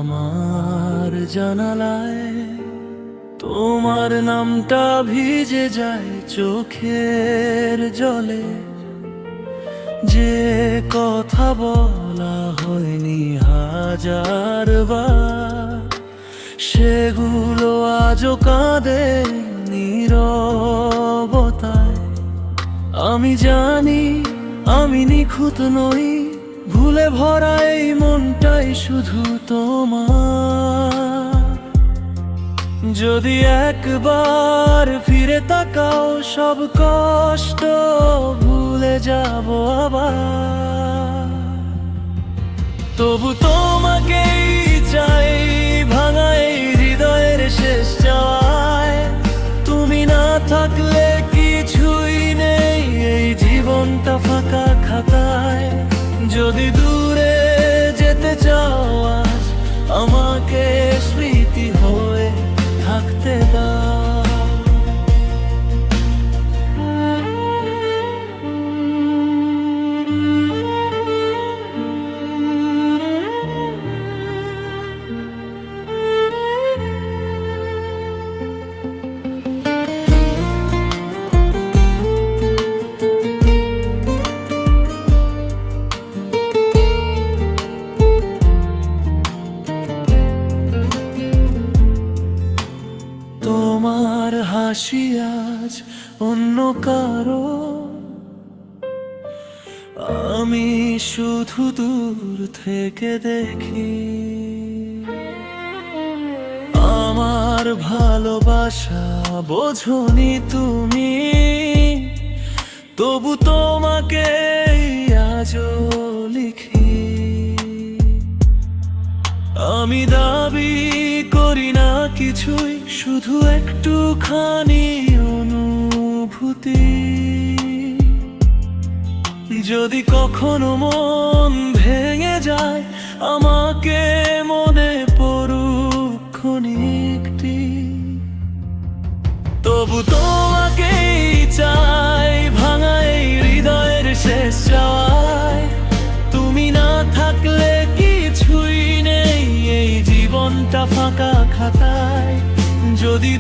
আমার জানালায় তোমার নামটা ভিজে যায় চোখের জলে, যে কথা বলা হয়নি হাজার বার, সেগুলো আজও কাঁদে নীরবতায়। আমি জানি আমি নিখুঁত নই, ভুলে ভরা এই মনটাই শুধু তোমার। যদি একবার ফিরে তাকাও সব কষ্ট ভুলে যাব আবার। তবু তোমাকেই চাই ভাঙা এই হৃদয়ের শেষ চাওয়ায়। তুমি না থাকলে কিছুই নেই এই জীবনটা ফাঁকা খাতায়। যদি দূরে যেতে চাও আজ আমাকে স্মৃতি হয়ে থাকতে দাও। তোমার হাসি আজ অন্য কারো, আমি শুধু দূর থেকে দেখি। আমার ভালোবাসা বোঝনি তুমি, তবু তোমাকে আজও লিখি। আমি দাবি করি না কিছুই, শুধু একটুখানি অনুভূতি। যদি কখনো মন ভেঙে যায় আমাকে মনে পড়ুক ক্ষণিকটি। তবু তোমাকেই চাই ভাঙা এই হৃদয়ের শেষ চাওয়ায়। তুমি না থাকলে কিছুই নেই এই জীবনটা ফাঁকা খাতায়। যদি